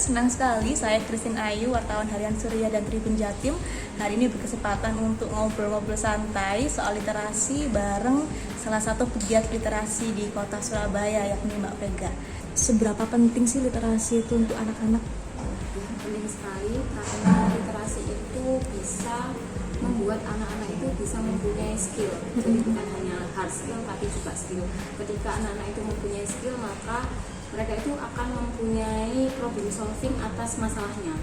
senang sekali saya Christine Ayu, wartawan harian Surya dan Tribun Jatim. Hari ini berkesempatan untuk ngobrol-ngobrol santai soal literasi bareng salah satu pegiat literasi di kota Surabaya, yakni Mbak Vega. Seberapa penting sih literasi itu untuk anak-anak? Penting sekali, karena literasi itu bisa membuat anak-anak itu bisa mempunyai skill. Jadi bukan hanya hard skill tapi juga skill. Ketika anak-anak itu mempunyai skill, maka mereka itu akan mempunyai problem solving atas masalahnya.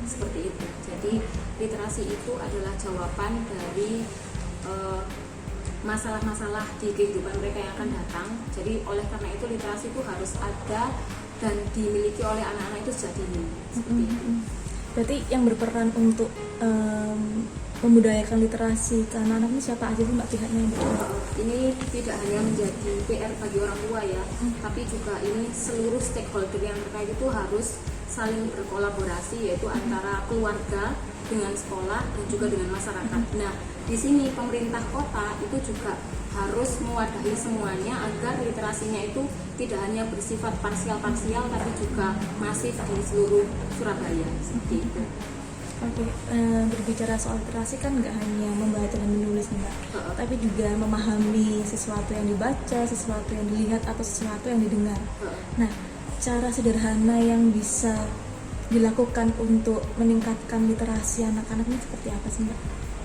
Seperti itu. Jadi literasi itu adalah jawaban dari masalah-masalah di kehidupan mereka yang akan datang. Jadi oleh karena itu literasi itu harus ada dan dimiliki oleh anak-anak itu sejak dini. Seperti itu. Berarti yang berperan untuk membudayakan literasi ke anak-anak ini siapa aja sih Mbak pihaknya yang berperan? Ini tidak hanya menjadi PR bagi orang tua ya, tapi juga ini seluruh stakeholder yang terkait itu harus saling berkolaborasi, yaitu antara keluarga dengan sekolah dan juga dengan masyarakat. Nah, di sini pemerintah kota itu juga harus mewadahi semuanya agar literasinya itu tidak hanya bersifat parsial-parsial tapi juga masif di seluruh Surabaya. Seperti itu. Oke, berbicara soal literasi kan nggak hanya membaca dan menulis nih Mbak, tapi juga memahami sesuatu yang dibaca, sesuatu yang dilihat, atau sesuatu yang didengar. Nah, cara sederhana yang bisa dilakukan untuk meningkatkan literasi anak-anak ini seperti apa sih Mbak?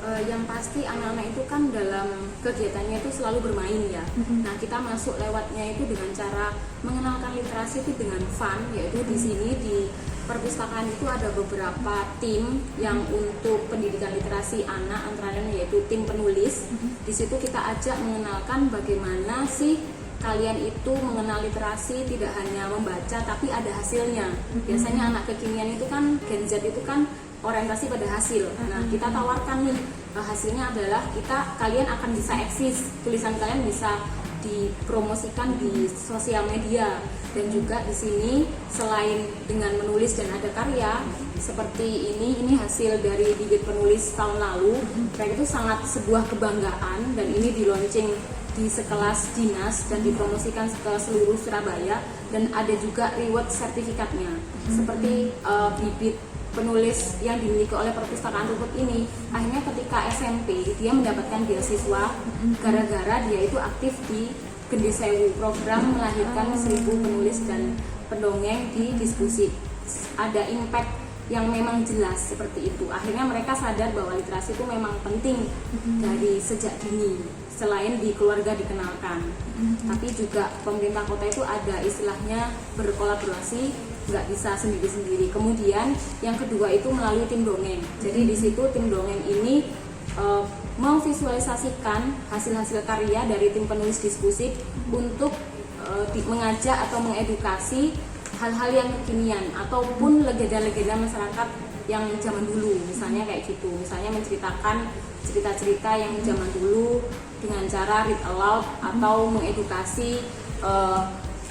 Yang pasti anak-anak itu kan dalam kegiatannya itu selalu bermain ya. Nah, kita masuk lewatnya itu dengan cara mengenalkan literasi itu dengan fun, yaitu di sini di perpustakaan itu ada beberapa tim yang untuk pendidikan literasi anak, antara lain yaitu tim penulis. Di situ kita ajak mengenalkan bagaimana sih kalian itu mengenal literasi, tidak hanya membaca tapi ada hasilnya. Biasanya anak kekinian itu kan Gen Z itu kan orientasi pada hasil. Nah, kita tawarkan nih hasilnya adalah kalian akan bisa eksis, tulisan kalian bisa dipromosikan di sosial media, dan juga di sini selain dengan menulis dan ada karya seperti ini hasil dari bibit penulis tahun lalu. Mereka itu sangat sebuah kebanggaan, dan ini di launching di sekelas dinas dan dipromosikan ke seluruh Surabaya, dan ada juga reward sertifikatnya seperti bibit penulis yang dimiliki oleh perpustakaan Rukut ini. Akhirnya ketika SMP dia mendapatkan beasiswa gara-gara dia itu aktif di Gendesewu, program melahirkan 1000 penulis dan pendongeng di diskusi. Ada impact yang memang jelas seperti itu. Akhirnya mereka sadar bahwa literasi itu memang penting dari sejak dini, selain di keluarga dikenalkan. Tapi juga pemerintah kota itu ada istilahnya berkolaborasi, nggak bisa sendiri-sendiri. Kemudian yang kedua itu melalui tim dongeng. Jadi di situ tim dongeng ini memvisualisasikan hasil-hasil karya dari tim penulis diskusi untuk mengajak atau mengedukasi hal-hal yang kekinian ataupun legenda-legenda masyarakat yang zaman dulu, misalnya kayak gitu. Misalnya menceritakan cerita-cerita yang zaman dulu dengan cara read aloud atau mengedukasi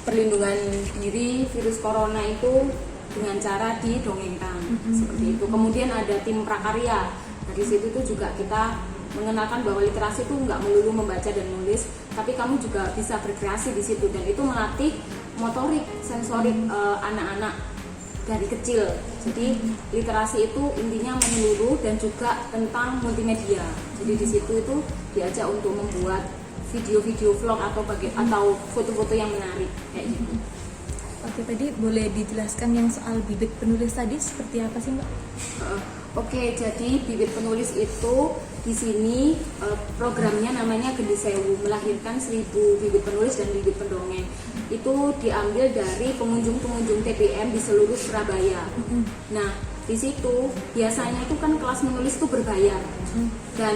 perlindungan diri virus corona itu dengan cara didongengkan. Seperti itu. Kemudian ada tim prakarya. Dari situ tuh juga kita mengenalkan bahwa literasi itu nggak melulu membaca dan menulis, tapi kamu juga bisa berkreasi di situ, dan itu melatih motorik, sensorik anak-anak dari kecil. Jadi literasi itu intinya menyeluruh dan juga tentang multimedia. Jadi di situ itu diajak untuk membuat video-video vlog atau foto-foto yang menarik kayak gitu. Oke, tadi boleh dijelaskan yang soal bibit penulis tadi seperti apa sih Mbak? Oke, jadi bibit penulis itu di sini programnya namanya Gendesewu, melahirkan 1000 bibit penulis dan bibit pendongeng. Itu diambil dari pengunjung-pengunjung TBM di seluruh Surabaya. Nah, di situ biasanya itu kan kelas menulis itu berbayar, dan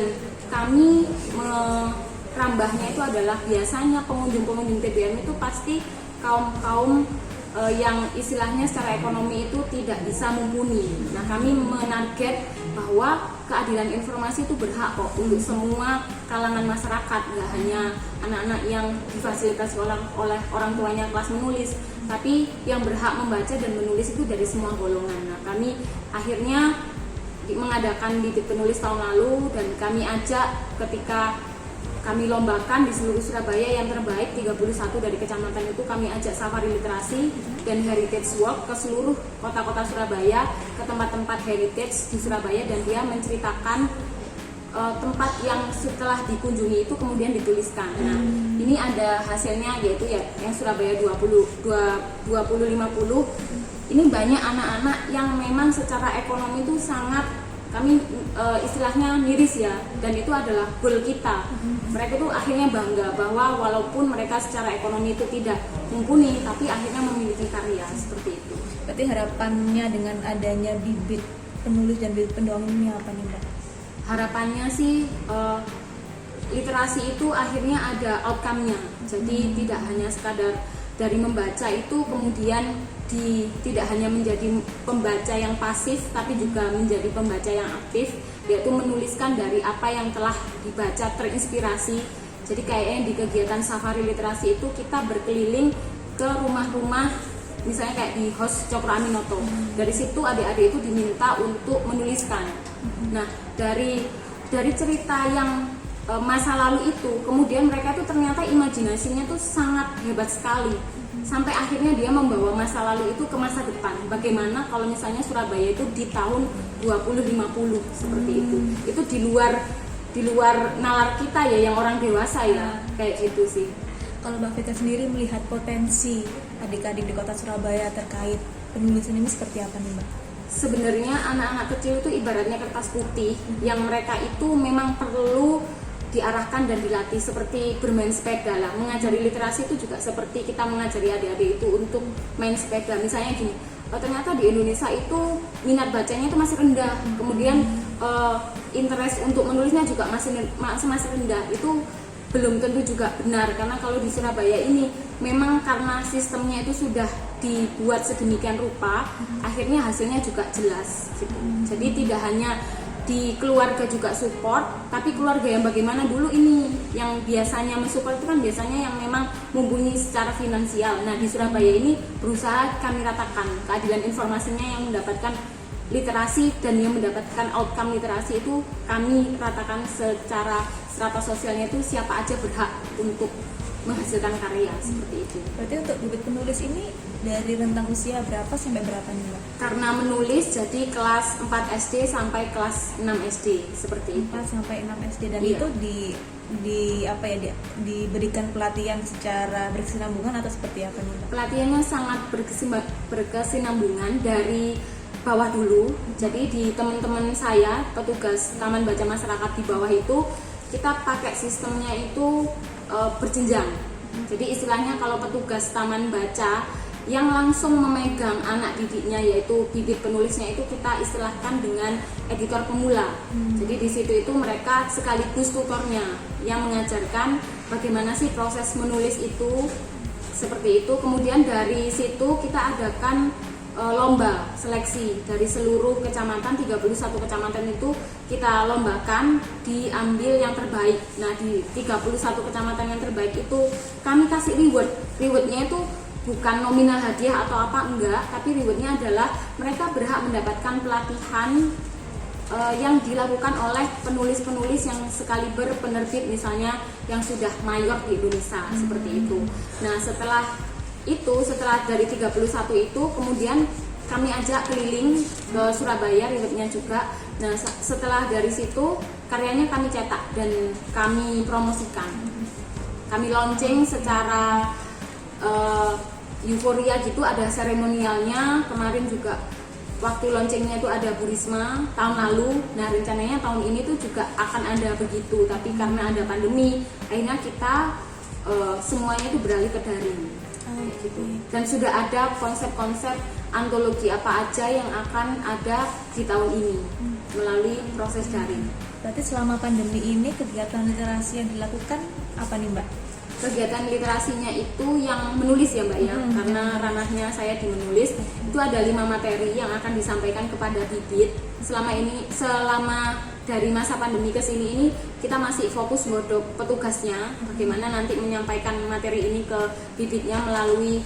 kami merambahnya itu adalah biasanya pengunjung-pengunjung TBM itu pasti kaum yang istilahnya secara ekonomi itu tidak bisa mumpuni. Nah, kami menarget bahwa keadilan informasi itu berhak kok untuk semua kalangan masyarakat, nggak hanya anak-anak yang difasilitasi oleh orang tuanya kelas menulis, tapi yang berhak membaca dan menulis itu dari semua golongan. Nah, kami akhirnya mengadakan bibit penulis tahun lalu, dan kami ajak ketika kami lombakan di seluruh Surabaya yang terbaik 31 dari kecamatan itu kami ajak safari literasi dan heritage walk ke seluruh kota-kota Surabaya, ke tempat-tempat heritage di Surabaya, dan dia menceritakan tempat yang setelah dikunjungi itu kemudian dituliskan. Nah, ini ada hasilnya, yaitu ya yang Surabaya 2050. Ini banyak anak-anak yang memang secara ekonomi itu sangat, kami istilahnya miris ya, dan itu adalah goal kita. Mereka tuh akhirnya bangga bahwa walaupun mereka secara ekonomi itu tidak mumpuni, tapi akhirnya memiliki karya seperti itu. Berarti harapannya dengan adanya bibit penulis dan bibit pendongeng ini apa nih Mbak? Harapannya sih literasi itu akhirnya ada outcome-nya. Jadi tidak hanya sekadar dari membaca itu kemudian tidak hanya menjadi pembaca yang pasif, tapi juga menjadi pembaca yang aktif, yaitu menuliskan dari apa yang telah dibaca, terinspirasi. Jadi kayaknya di kegiatan safari literasi itu kita berkeliling ke rumah-rumah, misalnya kayak di host Cokro Aminoto. Dari situ adik-adik itu diminta untuk menuliskan. Nah, dari cerita yang masa lalu itu, kemudian mereka itu ternyata imajinasinya tuh sangat hebat sekali. Sampai akhirnya dia membawa masa lalu itu ke masa depan. Bagaimana kalau misalnya Surabaya itu di tahun 2050 seperti itu. Itu di luar nalar kita ya, yang orang dewasa ya, kayak gitu sih. Kalau Mbak Vita sendiri melihat potensi adik-adik di kota Surabaya terkait penulisan ini seperti apa nih Mbak? Sebenarnya anak-anak kecil itu ibaratnya kertas putih yang mereka itu memang perlu diarahkan dan dilatih, seperti bermain sepeda lah. Mengajari literasi itu juga seperti kita mengajari adik-adik itu untuk main sepeda. Misalnya gini, ternyata di Indonesia itu minat bacanya itu masih rendah, kemudian interest untuk menulisnya juga masih rendah. Itu belum tentu juga benar, karena kalau di Surabaya ini memang karena sistemnya itu sudah dibuat sedemikian rupa, akhirnya hasilnya juga jelas gitu. Jadi tidak hanya di keluarga juga support, tapi keluarga yang bagaimana dulu ini yang biasanya mensupport itu kan biasanya yang memang mumpuni secara finansial. Nah, di Surabaya ini berusaha kami ratakan keadilan informasinya, yang mendapatkan literasi dan yang mendapatkan outcome literasi itu kami ratakan secara strata sosialnya, itu siapa aja berhak untuk menghasilkan karya seperti itu. Berarti untuk bibit penulis ini dari rentang usia berapa sampai berapa nih Mbak? Karena menulis jadi kelas 4 SD sampai kelas 6 SD seperti itu. 4 sampai 6 SD, dan Iya. itu diberikan pelatihan secara berkesinambungan atau seperti apa nih Mbak? Pelatihannya sangat berkesinambungan dari bawah dulu. Jadi di teman-teman saya, petugas Taman Baca Masyarakat di bawah itu, kita pakai sistemnya itu berjenjang. Jadi istilahnya kalau petugas taman baca yang langsung memegang anak didiknya, yaitu bibit penulisnya, itu kita istilahkan dengan editor pemula. Jadi di situ itu mereka sekaligus tutornya yang mengajarkan bagaimana sih proses menulis itu, seperti itu. Kemudian dari situ kita adakan lomba seleksi dari seluruh kecamatan, 31 kecamatan itu kita lombakan, diambil yang terbaik. Nah, di 31 kecamatan yang terbaik itu kami kasih rewardnya itu bukan nominal hadiah atau apa, enggak, tapi rewardnya adalah mereka berhak mendapatkan pelatihan yang dilakukan oleh penulis-penulis yang sekaliber penerbit misalnya yang sudah mayor di Indonesia, seperti itu. Nah, setelah dari 31 itu kemudian kami ajak keliling ke Surabaya, rewardnya juga. Nah, setelah dari situ karyanya kami cetak dan kami promosikan, kami launching secara euforia gitu, ada seremonialnya. Kemarin juga waktu launchingnya itu ada Bu Risma tahun lalu. Nah, rencananya tahun ini tuh juga akan ada begitu, tapi karena ada pandemi akhirnya kita semuanya itu beralih ke daring. Gitu. Dan sudah ada konsep-konsep antologi apa aja yang akan ada di tahun ini melalui proses daring. Berarti selama pandemi ini kegiatan literasi yang dilakukan apa nih Mbak? Kegiatan literasinya itu yang menulis ya Mbak ya, karena ranahnya saya di menulis. Itu ada 5 materi yang akan disampaikan kepada bibit. Selama dari masa pandemi ke sini ini kita masih fokus godok petugasnya, bagaimana nanti menyampaikan materi ini ke bibitnya melalui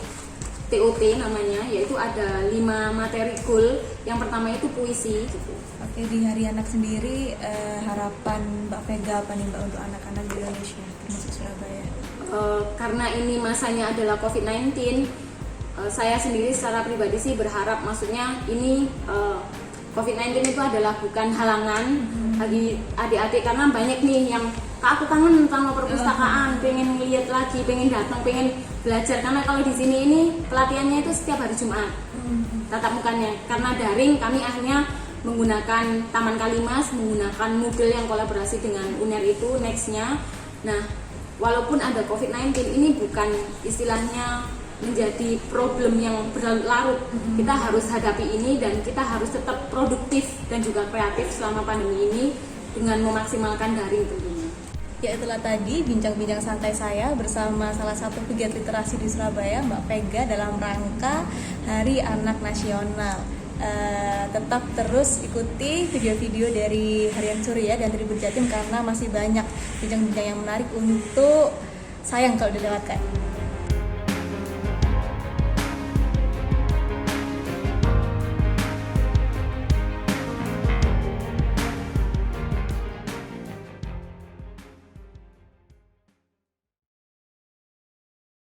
TOT namanya, yaitu ada 5 materi goal. Yang pertama itu puisi gitu. Oke, di Hari Anak sendiri harapan Mbak Vega apa nih Mbak untuk anak-anak di Indonesia termasuk Surabaya? Karena ini masanya adalah COVID-19, saya sendiri secara pribadi sih berharap, maksudnya ini COVID-19 itu adalah bukan halangan bagi adik-adik, karena banyak nih yang Kak, aku kangen sama perpustakaan, pengen lihat lagi, pengen datang, pengen belajar. Karena kalau di sini ini pelatihannya itu setiap hari Jumat, tatap mukanya. Karena daring, kami akhirnya menggunakan Taman Kalimas, menggunakan Moodle yang kolaborasi dengan UNER itu nextnya. Nah, walaupun ada COVID-19, ini bukan istilahnya menjadi problem yang berlarut. Kita harus hadapi ini dan kita harus tetap produktif dan juga kreatif selama pandemi ini dengan memaksimalkan daring tentunya. Ya, itulah tadi bincang-bincang santai saya bersama salah satu pegiat literasi di Surabaya, Mbak Vega, dalam rangka Hari Anak Nasional. Tetap terus ikuti video-video dari Harian Surya dan Tribun Jatim karena masih banyak bincang-bincang yang menarik untuk sayang kalau dilewatkan.